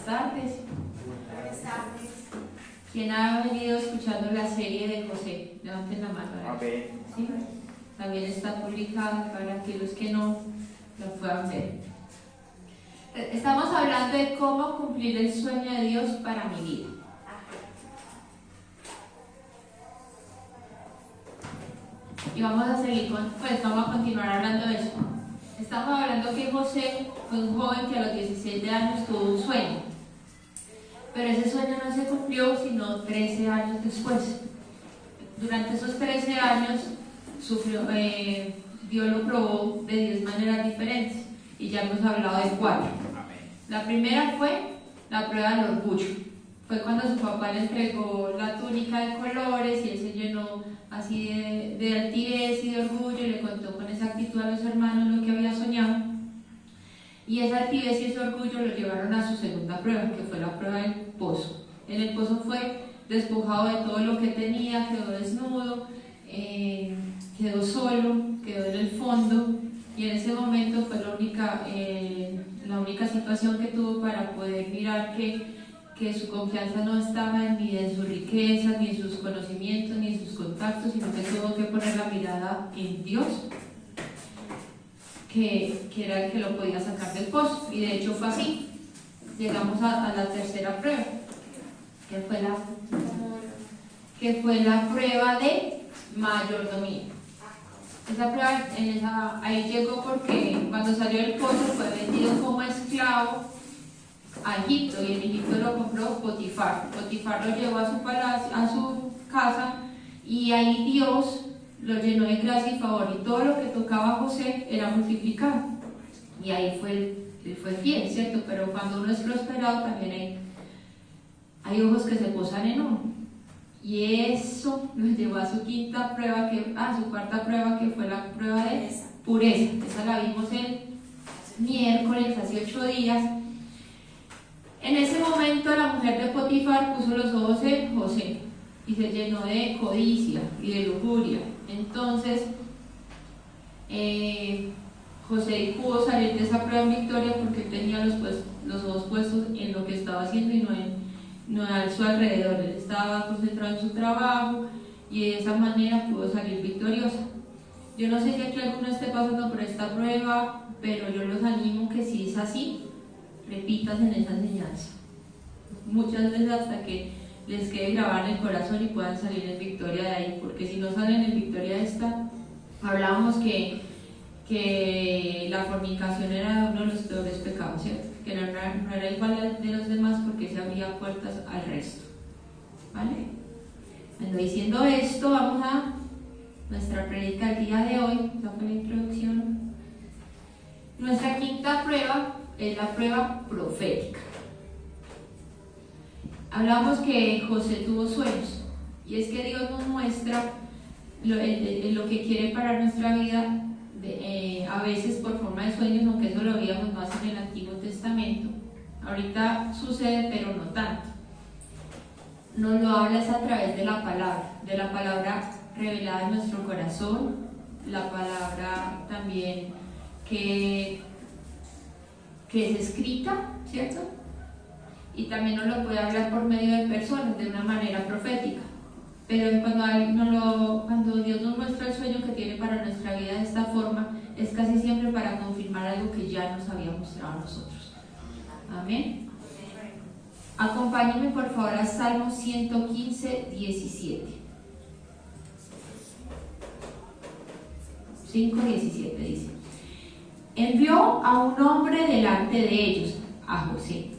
tardes. Buenas tardes. ¿Quién ha venido escuchando la serie de José? Levanten la mano. A ver. ¿Sí? También está publicada para aquellos que no la puedan ver. Estamos hablando de cómo cumplir el sueño de Dios para mi vida. Y vamos a seguir vamos a continuar hablando de eso. Estamos hablando que José fue un joven que a los 17 años tuvo un sueño. Pero ese sueño no se cumplió sino 13 años después. Durante esos 13 años Dios lo probó de 10 maneras diferentes. Y ya hemos hablado de 4. La primera fue la prueba del orgullo. Fue cuando su papá le entregó la túnica de colores y él se llenó así de altivez y de orgullo y le contó con exactitud a los hermanos lo que había soñado. Y esa altivez y ese orgullo lo llevaron a su segunda prueba, que fue la prueba del pozo. En el pozo fue despojado de todo lo que tenía, quedó desnudo, quedó solo, quedó en el fondo, y en ese momento fue la única situación que tuvo para poder mirar que su confianza no estaba ni en sus riquezas, ni en sus conocimientos, ni en sus contactos, sino que tuvo que poner la mirada en Dios, que era el que lo podía sacar del pozo. Y de hecho fue así. Llegamos a la tercera prueba, que fue la prueba de mayordomía. Esa prueba, ahí llegó porque cuando salió del pozo fue vendido como esclavo a Egipto, y en Egipto lo compró Potifar. Potifar lo llevó a su palacio, a su casa, y ahí Dios lo llenó de gracia y favor, y todo lo que tocaba a José era multiplicado. Y ahí fue fiel, ¿cierto? Pero cuando uno es prosperado también hay ojos que se posan en uno. Y eso lo llevó a su cuarta prueba, que fue la prueba de pureza. Esa la vimos el miércoles, hace 8 días. En ese momento la mujer de Potifar puso los ojos en José y se llenó de codicia y de lujuria. Entonces José pudo salir de esa prueba en victoria porque tenía los ojos puestos en lo que estaba haciendo y no a su alrededor. Él estaba concentrado en su trabajo y de esa manera pudo salir victoriosa. Yo no sé si aquí alguno esté pasando por esta prueba, pero yo los animo que si es así, repitas en esa enseñanza muchas veces hasta que les quede grabada en el corazón y puedan salir en victoria de ahí, porque si no salen en victoria de esta, hablábamos que la fornicación era uno de los peores pecados, ¿cierto? Que no era igual de los demás porque se abría puertas al resto, ¿vale? Bueno, diciendo esto, vamos a nuestra predica del día de hoy. Esta fue la introducción. Nuestra quinta prueba es la prueba profética. Hablamos que José tuvo sueños, y es que Dios nos muestra lo que quiere para nuestra vida, a veces por forma de sueños, aunque eso lo veíamos más en el Antiguo Testamento. Ahorita sucede, pero no tanto. Nos lo hablas a través de la palabra revelada en nuestro corazón, la palabra también que es escrita, ¿cierto? Y también nos lo puede hablar por medio de personas, de una manera profética. Pero cuando Dios nos muestra el sueño que tiene para nuestra vida de esta forma, es casi siempre para confirmar algo que ya nos había mostrado a nosotros. Amén. Acompáñenme por favor a Salmo 115, 17. 5:17 dice: envió a un hombre delante de ellos, a José,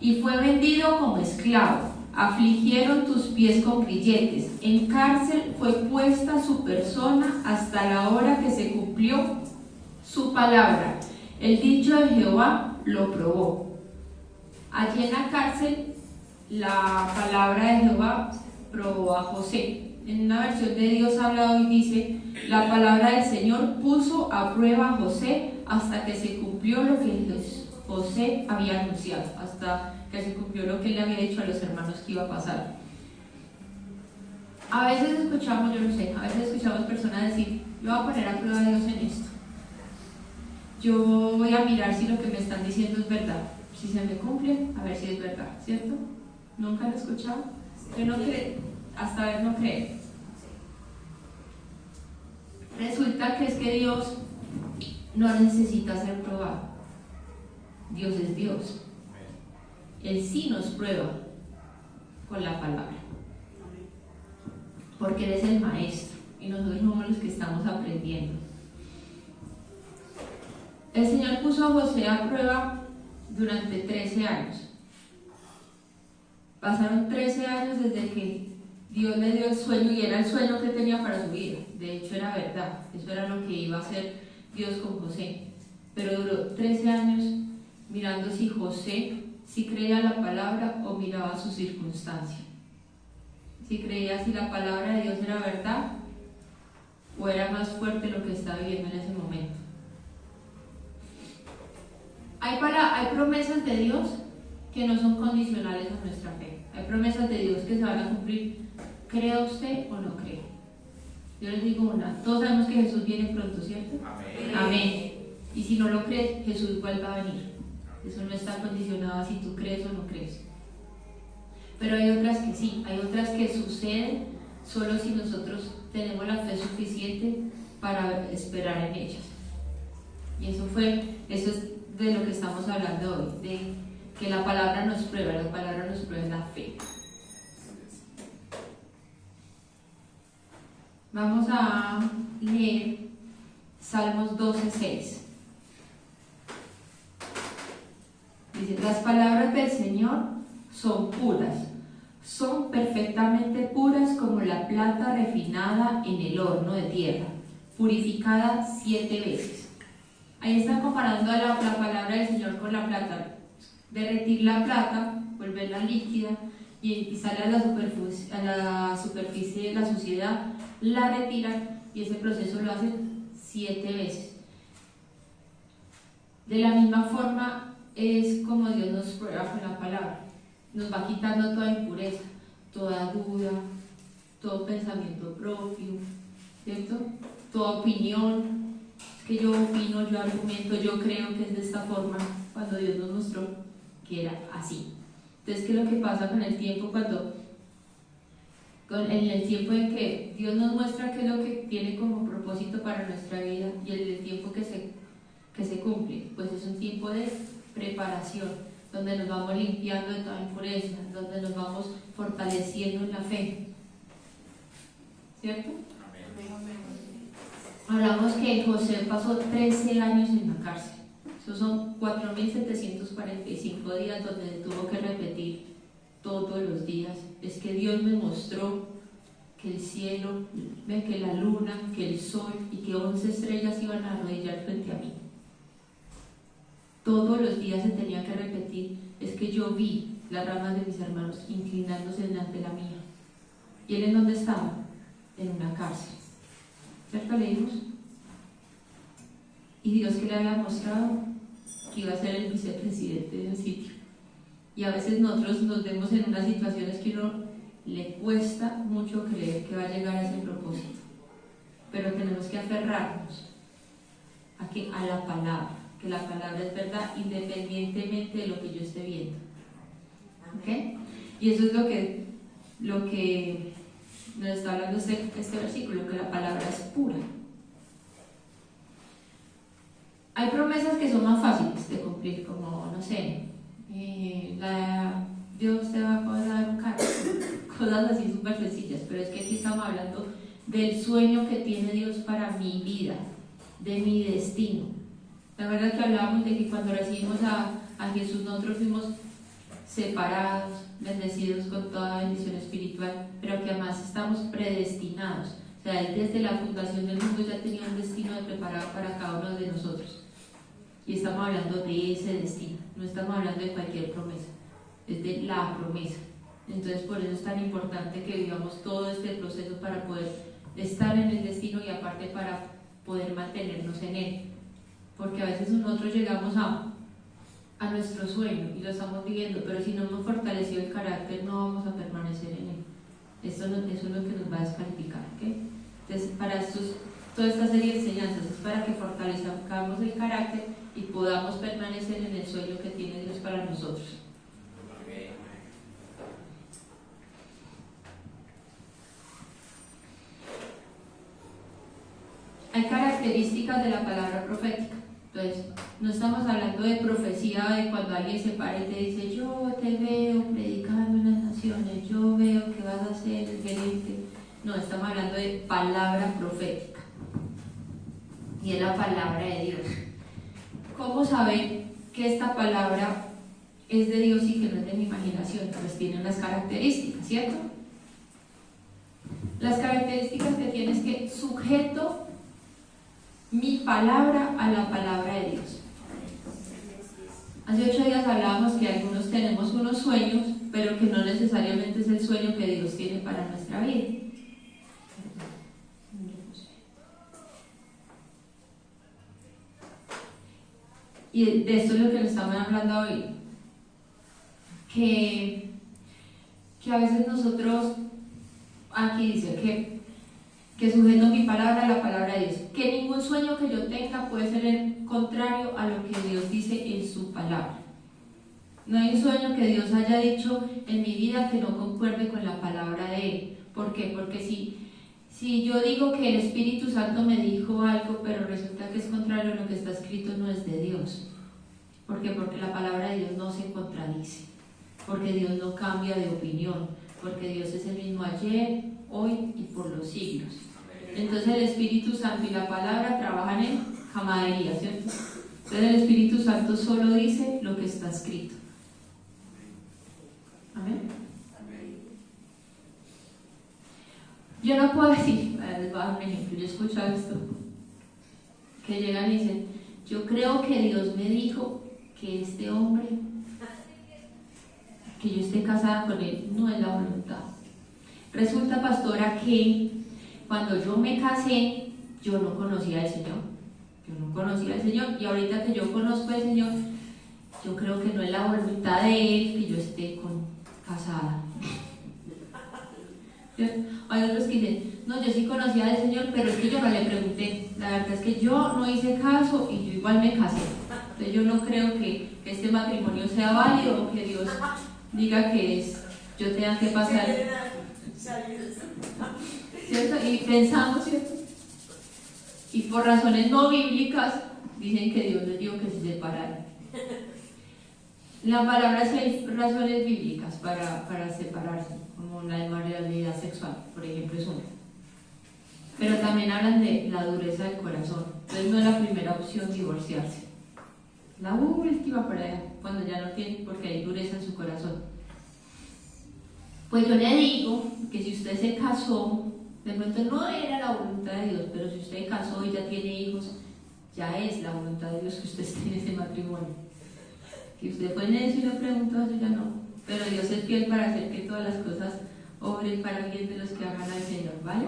y fue vendido como esclavo. Afligieron tus pies con grilletes. En cárcel fue puesta su persona hasta la hora que se cumplió su palabra. El dicho de Jehová lo probó. Allí en la cárcel, la palabra de Jehová probó a José. En una versión de Dios hablado y dice: la palabra del Señor puso a prueba a José hasta que se cumplió lo que José había anunciado, hasta que se cumplió lo que él le había dicho a los hermanos que iba a pasar. A veces escuchamos personas decir: yo voy a poner a prueba a Dios en esto, yo voy a mirar si lo que me están diciendo es verdad. si se me cumple, a ver si es verdad, ¿cierto? ¿Nunca han escuchado? Que no cree, hasta ver no cree. Resulta que es que Dios no necesita ser probado. Dios es Dios. Él sí nos prueba con la palabra. Porque Él es el maestro y nosotros somos los que estamos aprendiendo. El Señor puso a José a prueba durante 13 años. Pasaron 13 años desde que Dios le dio el sueño, y era el sueño que tenía para su vida. De hecho era verdad, eso era lo que iba a hacer Dios con José. Pero duró 13 años mirando si José creía la palabra o miraba su circunstancia. Si creía si la palabra de Dios era verdad o era más fuerte lo que estaba viviendo en ese momento. Hay promesas de Dios que no son condicionales a nuestra fe. Hay promesas de Dios que se van a cumplir, crea usted o no cree. Yo les digo una, todos sabemos que Jesús viene pronto, ¿cierto? Amén. Amén. Y si no lo crees, Jesús igual va a venir. Eso no está condicionado a si tú crees o no crees. Pero hay otras que sí, hay otras que suceden solo si nosotros tenemos la fe suficiente para esperar en ellas. Y eso es de lo que estamos hablando hoy, de que la palabra nos prueba la fe. Vamos a leer Salmos 12:6. Dice: las palabras del Señor son puras, son perfectamente puras como la plata refinada en el horno de tierra, purificada 7 veces. Ahí están comparando a la palabra del Señor con la plata. Derretir la plata, volverla líquida y sale a la superficie de la suciedad, la retiran y ese proceso lo hacen 7 veces. De la misma forma es como Dios nos prueba con la palabra. Nos va quitando toda impureza, toda duda, todo pensamiento propio, ¿cierto? Toda opinión. Es que yo opino, yo argumento, yo creo que es de esta forma, cuando Dios nos mostró que era así. Entonces, ¿qué es lo que pasa con el tiempo? En el tiempo en que Dios nos muestra qué es lo que tiene como propósito para nuestra vida, y el tiempo que se cumple, pues es un tiempo de preparación, donde nos vamos limpiando de toda impureza, donde nos vamos fortaleciendo en la fe, ¿cierto? Hablamos que José pasó 13 años en la cárcel. Esos son 4.745 días donde tuvo que repetir todos los días. Es que Dios me mostró que el cielo, que la luna, que el sol y que 11 estrellas iban a arrodillar frente a mí. Todos los días se tenía que repetir: es que yo vi las ramas de mis hermanos inclinándose delante de la mía. ¿Y él en dónde estaba? En una cárcel. ¿Cierto? Leímos. Y Dios que le había mostrado que iba a ser el vicepresidente de un sitio. Y a veces nosotros nos vemos en unas situaciones que uno le cuesta mucho creer que va a llegar a ese propósito. Pero tenemos que aferrarnos a la palabra, que la palabra es verdad independientemente de lo que yo esté viendo. ¿Ok? Y eso es lo que nos está hablando este versículo, que la palabra es pura. Hay promesas que son más fáciles de cumplir, como, no sé, Dios te va a poder dar un carro, cosas así súper sencillas, pero es que aquí estamos hablando del sueño que tiene Dios para mi vida, de mi destino. La verdad que hablábamos de que cuando recibimos a Jesús nosotros fuimos separados, bendecidos con toda bendición espiritual, pero que además estamos predestinados. O sea, Él desde la fundación del mundo ya tenía un destino preparado para cada uno de nosotros. Y estamos hablando de ese destino, no estamos hablando de cualquier promesa, es de la promesa. Entonces por eso es tan importante que vivamos todo este proceso para poder estar en el destino y aparte para poder mantenernos en él. Porque a veces nosotros llegamos a nuestro sueño y lo estamos viviendo, pero si no hemos fortalecido el carácter no vamos a permanecer en él. Eso es lo que nos va a descalificar, ¿okay? Entonces toda esta serie de enseñanzas es para que fortalezcamos el carácter y podamos permanecer en el sueño que tiene Dios para nosotros. Hay características de la palabra profética. Entonces, no estamos hablando de profecía de cuando alguien se para y te dice: yo te veo predicando en las naciones, yo veo que vas a ser el gerente. No, estamos hablando de palabra profética. Y es la palabra de Dios. ¿Cómo saber que esta palabra es de Dios y que no es de mi imaginación? Pues tiene unas características, ¿cierto? Las características que tiene es que sujeto mi palabra a la palabra de Dios. Hace 8 días hablábamos que algunos tenemos unos sueños, pero que no necesariamente es el sueño que Dios tiene para nuestra vida. Y de esto es lo que le estamos hablando hoy. Que a veces nosotros, aquí dice que sujeto mi palabra a la palabra de Dios, que ningún sueño que yo tenga puede ser el contrario a lo que Dios dice en su palabra. No hay un sueño que Dios haya dicho en mi vida que no concuerde con la palabra de Él. ¿Por qué? Porque si yo digo que el Espíritu Santo me dijo algo, pero resulta que es contrario a lo que está escrito, no es de Dios. ¿Por qué? Porque la palabra de Dios no se contradice, porque Dios no cambia de opinión, porque Dios es el mismo ayer, hoy y por los siglos. Entonces el Espíritu Santo y la palabra trabajan en camaradería, ¿cierto? Entonces el Espíritu Santo solo dice lo que está escrito. Amén. Yo no puedo decir, les voy a dar un ejemplo, yo he escuchado esto, que llegan y dicen: yo creo que Dios me dijo que este hombre, que yo esté casada con él, no es la voluntad. Resulta, pastora, que cuando yo me casé, yo no conocía al Señor. Yo no conocía al Señor, y ahorita que yo conozco al Señor, yo creo que no es la voluntad de Él que yo esté casada. Hay otros que dicen: no, yo sí conocía al Señor, pero es que yo no le pregunté. La verdad es que yo no hice caso y yo igual me casé. Entonces yo no creo que este matrimonio sea válido, o que Dios diga que yo tenga que pasar. ¿Cierto? Y pensamos, ¿cierto? Y por razones no bíblicas dicen que Dios les dijo que se separaran. La palabra sí hay razones bíblicas para separarse, como la inmoralidad sexual, por ejemplo, es una. Pero también hablan de la dureza del corazón. Entonces no es la primera opción divorciarse. La última para allá, cuando ya no tiene, porque hay dureza en su corazón. Pues yo le digo que si usted se casó, de pronto no era la voluntad de Dios, pero si usted se casó y ya tiene hijos, ya es la voluntad de Dios que usted esté en ese matrimonio. Que usted fue necio y le preguntó, eso ya no. Pero Dios es fiel para hacer que todas las cosas obren para el bien de los que aman al Señor, ¿vale?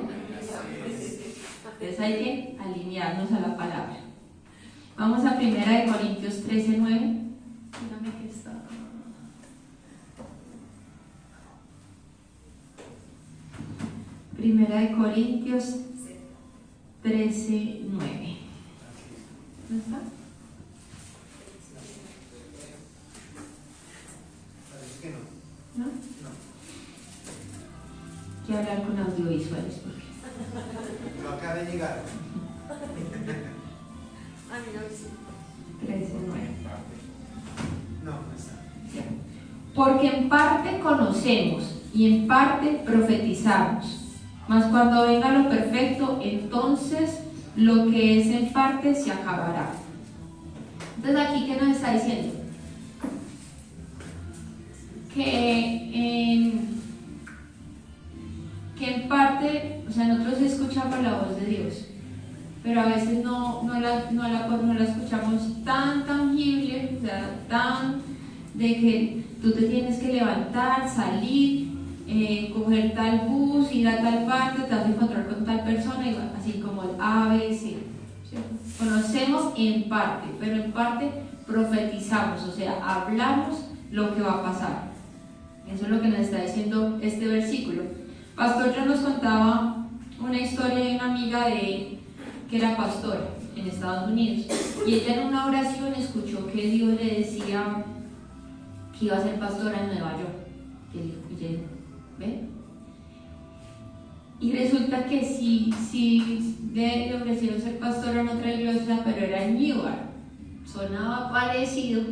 Entonces hay que alinearnos a la palabra. Vamos a 1 Corintios 13:9. Dígame que está. 1 Corintios 13:9. ¿Dónde está? ¿No? Quiero hablar con audiovisuales porque Lo acaba de llegar. A mí no me dice. 13:9. No está. Porque en parte conocemos y en parte profetizamos, mas cuando venga lo perfecto, entonces lo que es en parte se acabará. Entonces aquí, ¿qué nos está diciendo? Que en parte, o sea, nosotros escuchamos la voz de Dios, pero a veces no la escuchamos tan tangible, o sea, tan de que tú te tienes que levantar, salir, coger tal bus, ir a tal parte, te vas a encontrar con tal persona, y así como el ABC, ¿cierto? Conocemos en parte, pero en parte profetizamos, o sea, hablamos lo que va a pasar. Eso es lo que nos está diciendo este versículo. Pastor John nos contaba una historia de una amiga de él que era pastora, en Estados Unidos. Y ella en una oración escuchó que Dios le decía que iba a ser pastora en Nueva York. Y él dijo, ¿ve? Y resulta que sí le ofrecieron ser pastora en otra iglesia, pero era en Newark. Sonaba parecido,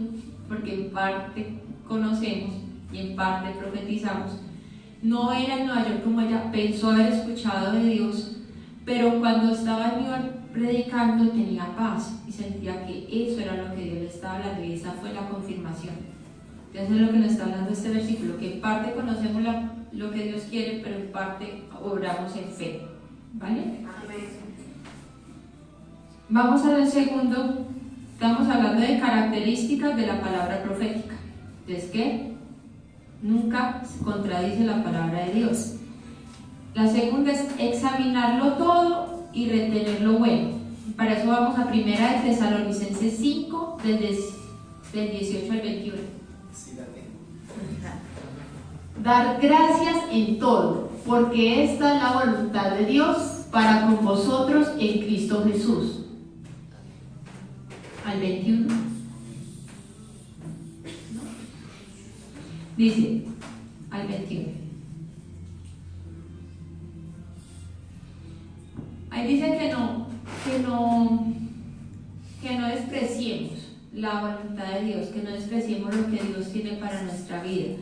porque en parte conocemos y en parte profetizamos. No era en Nueva York como ella pensó haber escuchado de Dios, pero cuando estaba en Newark predicando tenía paz y sentía que eso era lo que Dios le estaba hablando, y esa fue la confirmación. Entonces es lo que nos está hablando este versículo, que en parte conocemos lo que Dios quiere, pero en parte obramos en fe. ¿Vale? Amén. Vamos al segundo. Estamos hablando de características de la palabra profética. Entonces, ¿qué? Nunca se contradice la palabra de Dios. La segunda es examinarlo todo y retener lo bueno. Para eso vamos a 1 de Tesalonicenses 5, del 18 al 21. Sí, la tengo. Dar gracias en todo, porque esta es la voluntad de Dios para con vosotros en Cristo Jesús. Al 21. Dice, al 21. Ahí dice que no despreciemos la voluntad de Dios, que no despreciemos lo que Dios tiene para nuestra vida,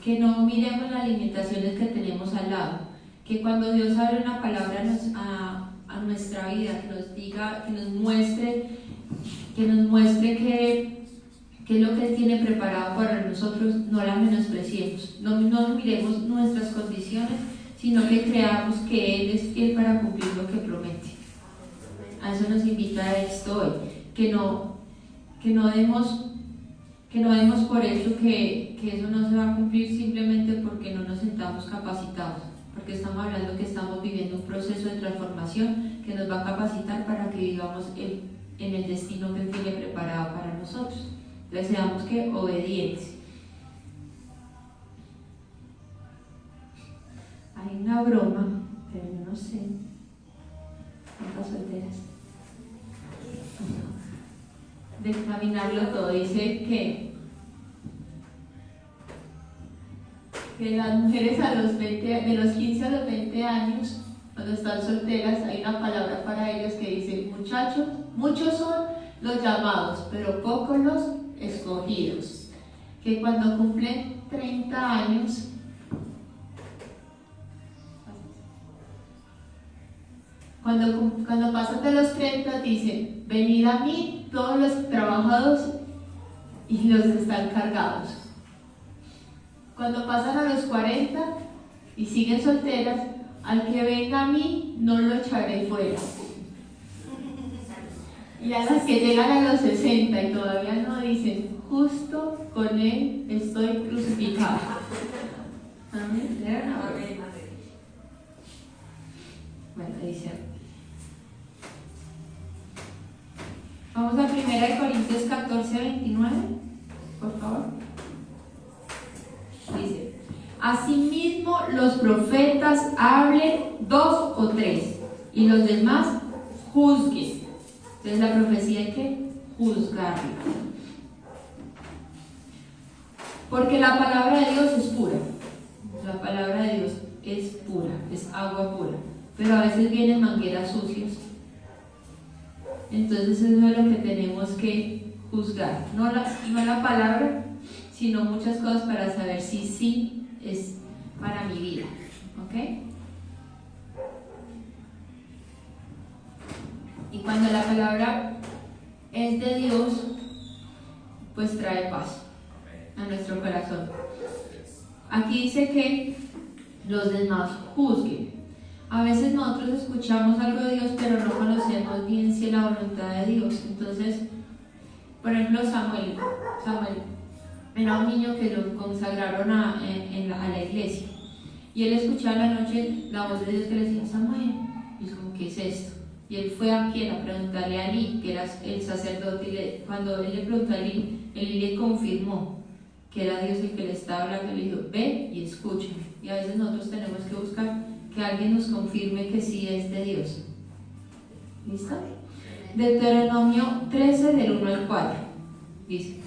que no miremos las limitaciones que tenemos al lado, que cuando Dios abre una palabra a nuestra vida, que nos diga, que nos muestre qué es lo que Él tiene preparado para nosotros, no la menospreciemos, no miremos nuestras condiciones, sino que creamos que Él es fiel para cumplir lo que promete. A eso nos invita esto hoy, que no demos por hecho que eso no se va a cumplir simplemente porque no nos sentamos capacitados, porque estamos hablando que estamos viviendo un proceso de transformación que nos va a capacitar para que vivamos en el destino que Él tiene preparado para nosotros. Entonces seamos que obedientes. Hay una broma, pero yo no sé cuántas solteras, de examinarlo todo. Dice que las mujeres de los 15 a los 20 años, cuando están solteras, hay una palabra para ellas que dice: muchachos, muchos son los llamados, pero pocos los escogidos. Que cuando cumplen 30 años, cuando pasan de los 30, dicen: venid a mí todos los trabajados y los que están cargados. Cuando pasan a los 40 y siguen solteras, al que venga a mí no lo echaré fuera. Y a las que llegan a los 60 y todavía no, dicen: justo con Él estoy crucificado. Amén. Bueno, dice. Vamos a 1 Corintios 14, 29, por favor. Dice: asimismo los profetas hablen 2 o 3, y los demás juzguen. Entonces la profecía hay que juzgarla. Porque la palabra de Dios es pura. La palabra de Dios es pura, es agua pura. Pero a veces vienen mangueras sucias. Entonces eso es lo que tenemos que juzgar. No la palabra, sino muchas cosas para saber si sí es para mi vida. ¿Ok? Y cuando la palabra es de Dios, pues trae paz a nuestro corazón. Aquí dice que los demás juzguen. A veces nosotros escuchamos algo de Dios, pero no conocemos bien si es la voluntad de Dios. Entonces, por ejemplo, Samuel era un niño que lo consagraron a la iglesia. Y él escuchaba en la noche la voz de Dios que le decía: Samuel. Y es como: ¿qué es esto? Y él fue a preguntarle a Eli, que era el sacerdote, y cuando él le preguntó a Eli, Eli le confirmó que era Dios el que le estaba hablando. Le dijo: ve y escúchame. Y a veces nosotros tenemos que buscar que alguien nos confirme que sí es de Dios. ¿Listo? Deuteronomio 13 del 1 al 4. Dice: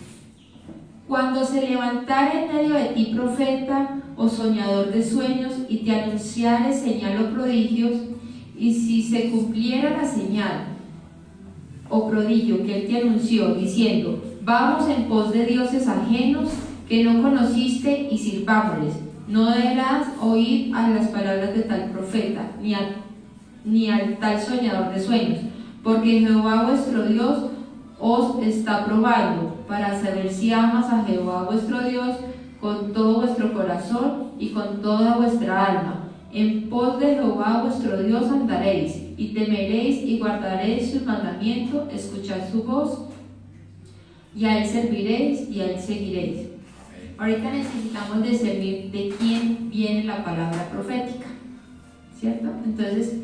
cuando se levantare en medio de ti profeta o soñador de sueños y te anunciare señal o prodigios, y si se cumpliera la señal o prodigio que él te anunció, diciendo: vamos en pos de dioses ajenos que no conociste y sirvámosles, no deberás oír a las palabras de tal profeta, ni al tal soñador de sueños, porque Jehová vuestro Dios os está probando para saber si amas a Jehová vuestro Dios con todo vuestro corazón y con toda vuestra alma. En pos de Jehová vuestro Dios andaréis, y temeréis y guardaréis sus mandamientos, escuchad su voz, y a él serviréis y a él seguiréis. Ahorita necesitamos discernir de quién viene la palabra profética, ¿cierto? Entonces,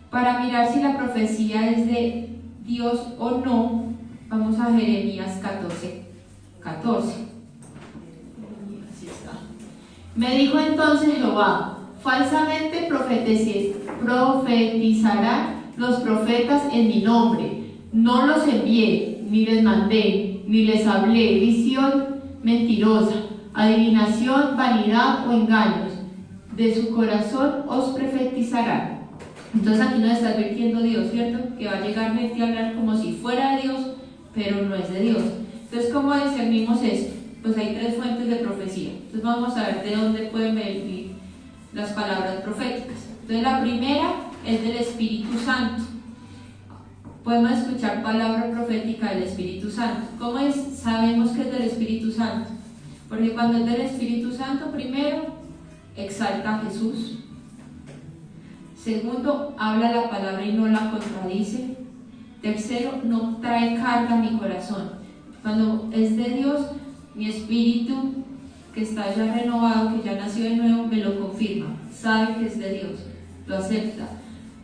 para mirar si la profecía es de Dios o no, vamos a Jeremías 14:14. Así está. Me dijo entonces Jehová: falsamente profetizarán los profetas en mi nombre. No los envié, ni les mandé, ni les hablé visión mentirosa, adivinación, vanidad o engaños. De su corazón os profetizarán. Entonces aquí nos está advirtiendo Dios, ¿cierto? Que va a llegar gente a hablar como si fuera de Dios, pero no es de Dios. Entonces, ¿cómo discernimos esto? Pues hay 3 fuentes de profecía. Entonces vamos a ver de dónde pueden venir las palabras proféticas. Entonces la primera es del Espíritu Santo. Podemos escuchar palabra profética del Espíritu Santo. ¿Cómo sabemos que es del Espíritu Santo? Porque cuando es del Espíritu Santo, primero, exalta a Jesús. Segundo, habla la palabra y no la contradice. Tercero, no trae carga a mi corazón. Cuando es de Dios, mi espíritu, que está ya renovado, que ya nació de nuevo, me lo confirma. Sabe que es de Dios, lo acepta.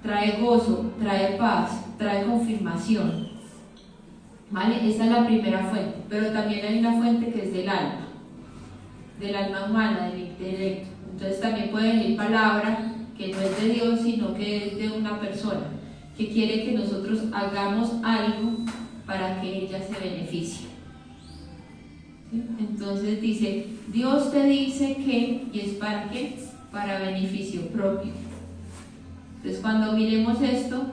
Trae gozo, trae paz, trae confirmación. ¿Vale? Esa es la primera fuente. Pero también hay una fuente que es del alma humana, del intelecto. Entonces también puede venir palabra que no es de Dios, sino que es de una persona que quiere que nosotros hagamos algo para que ella se beneficie. ¿Sí? Entonces dice: Dios te dice que, ¿y es para qué? Para beneficio propio. Entonces cuando miremos esto,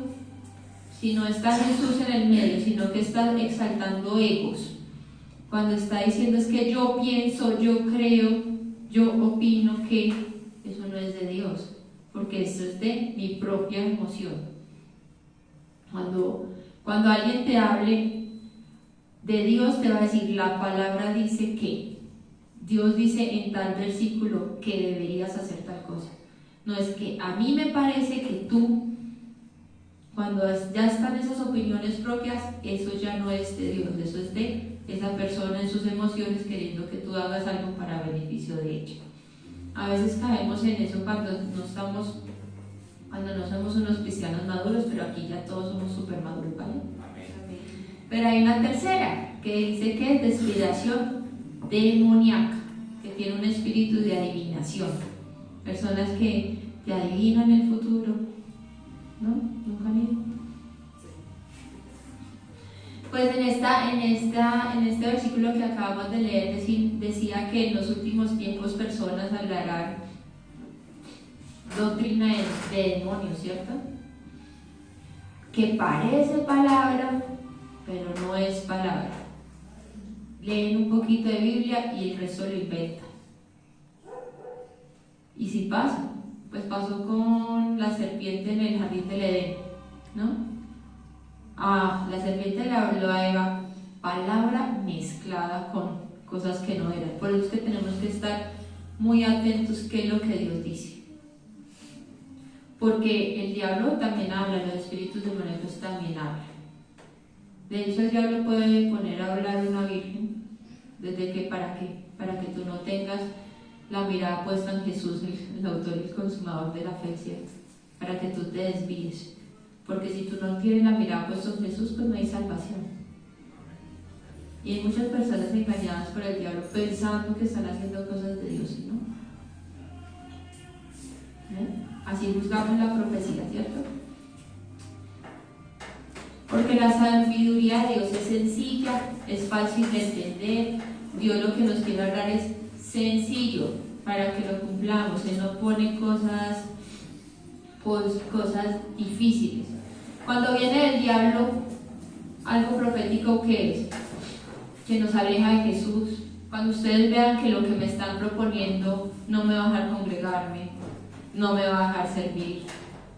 si no está Jesús en el medio, sino que está exaltando egos, cuando está diciendo es que yo pienso, yo creo, yo opino que, eso no es de Dios, porque esto es de mi propia emoción. Cuando alguien te hable de Dios, te va a decir: la palabra dice que, Dios dice en tal versículo que deberías hacer tal cosa. No es que a mí me parece que tú, cuando ya están esas opiniones propias, eso ya no es de Dios, eso es de esa persona en sus emociones queriendo que tú hagas algo para beneficio de ella. A veces caemos en eso cuando no somos unos cristianos maduros, pero aquí ya todos somos súper maduros, ¿vale? Pero hay una tercera que dice que es de inspiración demoníaca, que tiene un espíritu de adivinación. Personas que te adivinan el futuro, ¿no? ¿Nunca han ido? Pues en este versículo que acabamos de leer decía que en los últimos tiempos personas hablarán doctrina de demonios, ¿cierto? Que parece palabra, pero no es palabra. Leen un poquito de Biblia y el resto lo inventan. Y si pasa, pues pasó con la serpiente en el jardín del Edén, ¿no? La serpiente le habló a Eva palabra mezclada con cosas que no eran. Por eso es que tenemos que estar muy atentos qué es lo que Dios dice. Porque el diablo también habla, los espíritus demoníacos también hablan. De hecho, el diablo puede poner a hablar a una virgen, ¿desde qué? ¿Para qué? Para que tú no tengas la mirada puesta en Jesús, el autor y el consumador de la fe, ¿cierto? Para que tú te desvíes. Porque si tú no tienes la mirada puesta en Jesús, pues no hay salvación. Y hay muchas personas engañadas por el diablo pensando que están haciendo cosas de Dios, ¿no? Así juzgamos la profecía, ¿cierto? porque la sabiduría de Dios es sencilla, es fácil de entender. Dios lo que nos quiere hablar es sencillo para que lo cumplamos. Él no pone cosas difíciles. Cuando viene el diablo, algo profético que es, que nos aleja de Jesús. Cuando ustedes vean que lo que me están proponiendo no me va a dejar congregarme, no me va a dejar servir,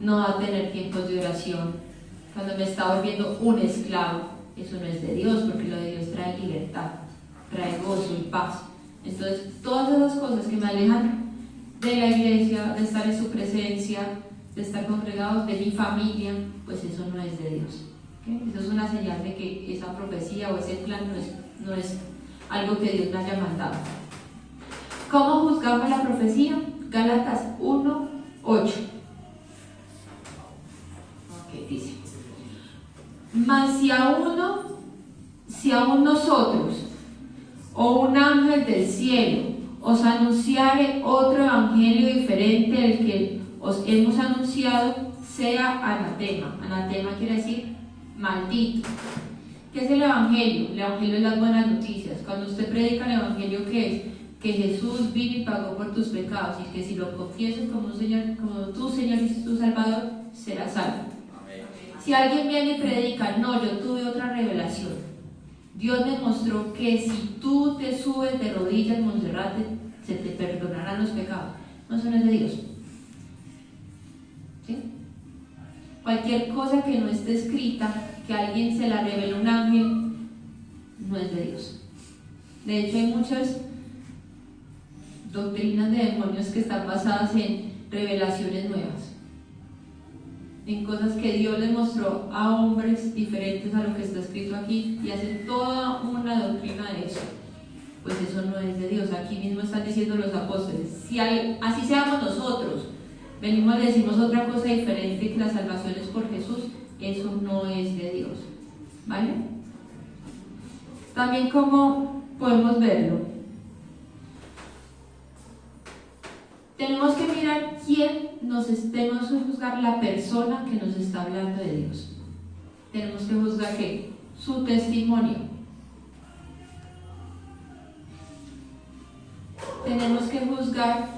no va a tener tiempos de oración, cuando me está volviendo un esclavo, eso no es de Dios, porque lo de Dios trae libertad, trae gozo y paz. Entonces, todas esas cosas que me alejan de la iglesia, de estar en su presencia, de estar congregados, de mi familia, pues eso no es de Dios. ¿Okay? Eso es una señal de que esa profecía o ese plan no es algo que Dios me haya mandado. ¿Cómo juzgamos la profecía? Gálatas 1:8. Dice: mas si aún nosotros o un ángel del cielo os anunciare otro evangelio diferente al que os hemos anunciado, sea anatema. Anatema quiere decir maldito. ¿Qué es el evangelio? El evangelio es las buenas noticias. Cuando usted predica el evangelio, ¿qué es? Que Jesús vino y pagó por tus pecados y que si lo confiesas como tu Señor y tu Salvador, serás salvo. Si alguien viene y predica, no, yo tuve otra revelación. Dios me mostró que si tú te subes de rodillas, Monserrate, se te perdonarán los pecados. No, eso no es de Dios. ¿Sí? Cualquier cosa que no esté escrita, que alguien se la revele a un ángel, no es de Dios. De hecho, hay muchas doctrinas de demonios que están basadas en revelaciones nuevas, en cosas que Dios le mostró a hombres diferentes a lo que está escrito aquí, y hacen toda una doctrina de eso. Pues eso no es de Dios. Aquí mismo están diciendo los apóstoles, si así seamos nosotros, venimos y decimos otra cosa diferente, que la salvación es por Jesús, eso no es de Dios. ¿Vale? También, ¿cómo podemos verlo? Tenemos que mirar tenemos que juzgar la persona que nos está hablando de Dios. Tenemos que juzgar ¿qué? Su testimonio. Tenemos que juzgar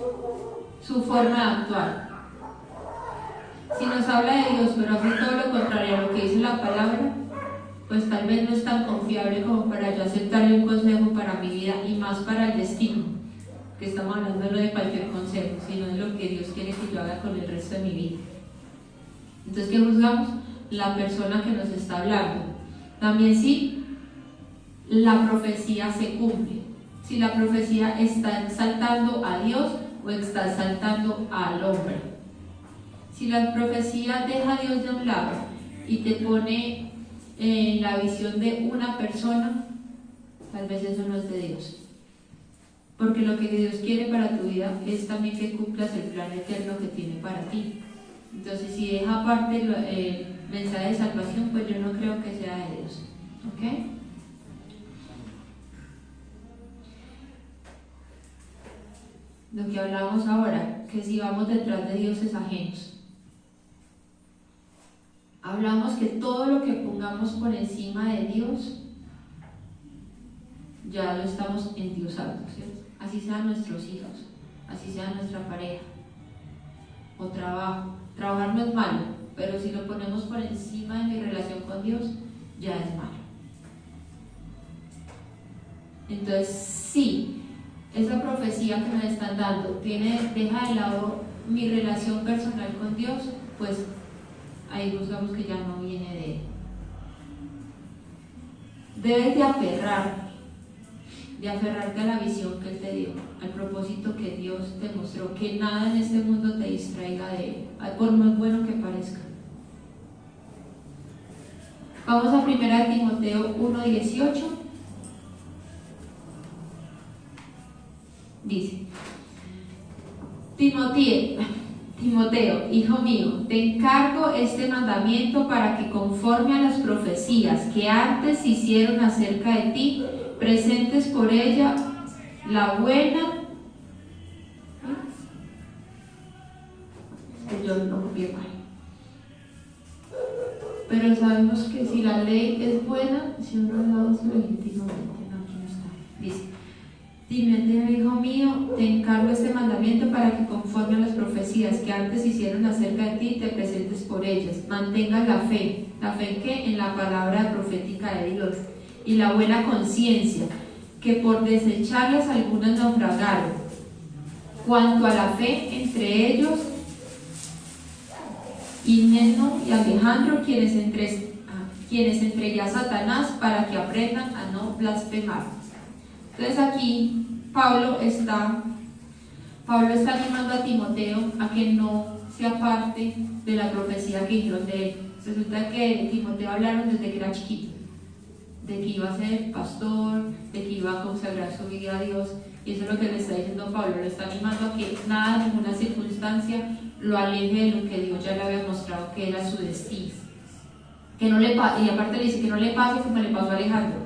su forma de actuar. Si nos habla de Dios, pero hace todo lo contrario a lo que dice la palabra, pues tal vez no es tan confiable como para yo aceptarle un consejo para mi vida y más para el destino, que estamos hablando no de cualquier consejo, sino de lo que Dios quiere que yo haga con el resto de mi vida. Entonces, ¿qué juzgamos? La persona que nos está hablando. También si la profecía se cumple, si la profecía está exaltando a Dios o está exaltando al hombre. Si la profecía deja a Dios de un lado y te pone en la visión de una persona, tal vez eso no es de Dios. Porque lo que Dios quiere para tu vida es también que cumplas el plan eterno que tiene para ti. Entonces, si deja aparte el mensaje de salvación, pues yo no creo que sea de Dios. ¿Ok? Lo que hablábamos ahora, que si vamos detrás de dioses ajenos. Hablamos que todo lo que pongamos por encima de Dios, ya lo estamos endiosando, ¿cierto? Así sean nuestros hijos, así sea nuestra pareja o trabajo. Trabajar no es malo, pero si lo ponemos por encima de mi relación con Dios, ya es malo. Entonces, sí, esa profecía que me están dando deja de lado mi relación personal con Dios, pues ahí buscamos que ya no viene de Él. Debes de aferrarte a la visión que Él te dio, al propósito que Dios te mostró, que nada en este mundo te distraiga de Él, por muy bueno que parezca. Vamos a 1 Timoteo 1:18. Dice: Timoteo, hijo mío, te encargo este mandamiento para que conforme a las profecías que antes se hicieron acerca de ti, presentes por ella la buena. Yo no copié mal. Pero sabemos que si la ley es buena, si uno la usa legítimamente, no, aquí no está. Dice: Timoteo, hijo mío, te encargo este mandamiento para que conforme a las profecías que antes hicieron acerca de ti, te presentes por ellas. Mantengas la fe. ¿La fe en qué? En la palabra profética de Dios. Y la buena conciencia, que por desecharlas algunas naufragaron. Cuanto a la fe, entre ellos, Himeneo y Alejandro, quienes entregué a Satanás para que aprendan a no blasfemar. Entonces aquí Pablo está animando a Timoteo a que no sea parte de la profecía que dijeron de él. Resulta que Timoteo hablaron desde que era chiquito, de que iba a ser pastor, de que iba a consagrar su vida a Dios, y eso es lo que le está diciendo Pablo. Lo está animando a que nada, ninguna circunstancia lo aleje de lo que Dios ya le había mostrado que era su destino. Que no le y aparte le dice que no le pase como le pasó a Alejandro,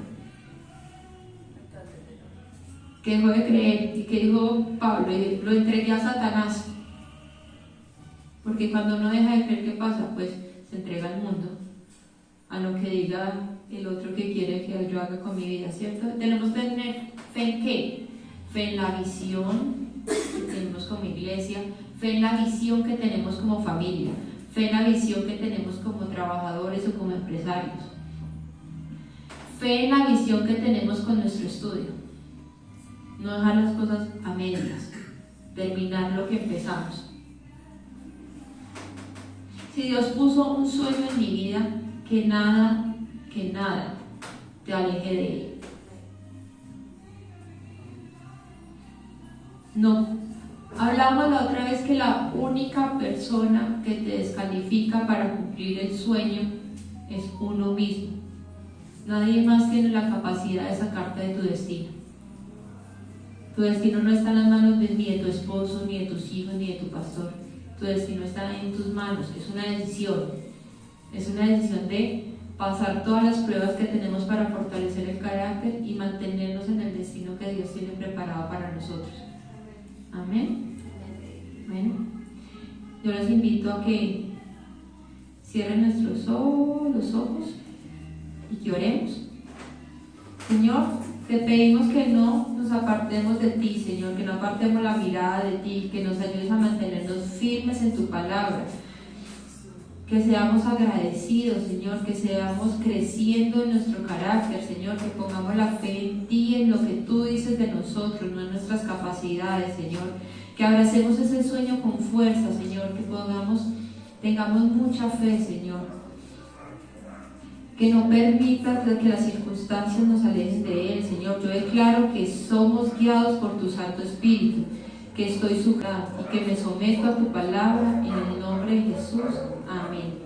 que dejó de creer. Y que dijo Pablo: lo entregué a Satanás. Porque cuando uno deja de creer, ¿qué pasa? Pues se entrega al mundo, a lo que diga el otro que quiere que yo haga con mi vida, ¿cierto? Tenemos que tener fe en qué? Fe en la visión que tenemos como iglesia, fe en la visión que tenemos como familia, fe en la visión que tenemos como trabajadores o como empresarios, fe en la visión que tenemos con nuestro estudio. No dejar las cosas a medias, terminar lo que empezamos. Si Dios puso un sueño en mi vida, que nada te aleje de él. No, hablamos la otra vez que la única persona que te descalifica para cumplir el sueño es uno mismo. Nadie más tiene la capacidad de sacarte de tu destino. Tu destino no está en las manos ni de tu esposo, ni de tus hijos, ni de tu pastor. Tu destino está en tus manos. Es una decisión. Es una decisión de pasar todas las pruebas que tenemos para fortalecer el carácter y mantenernos en el destino que Dios tiene preparado para nosotros. Amén. Bueno, yo les invito a que cierren los ojos y que oremos. Señor, te pedimos que no nos apartemos de ti, Señor, que no apartemos la mirada de ti, que nos ayudes a mantenernos firmes en tu palabra, que seamos agradecidos, Señor, que seamos creciendo en nuestro carácter, Señor, que pongamos la fe en ti, en lo que tú dices de nosotros, no en nuestras capacidades, Señor, que abracemos ese sueño con fuerza, Señor, que tengamos mucha fe, Señor, que no permitas que las circunstancias nos alejen de él, Señor. Yo declaro que somos guiados por tu Santo Espíritu, que estoy sujeta y que me someto a tu palabra en el nombre de Jesús. Amén.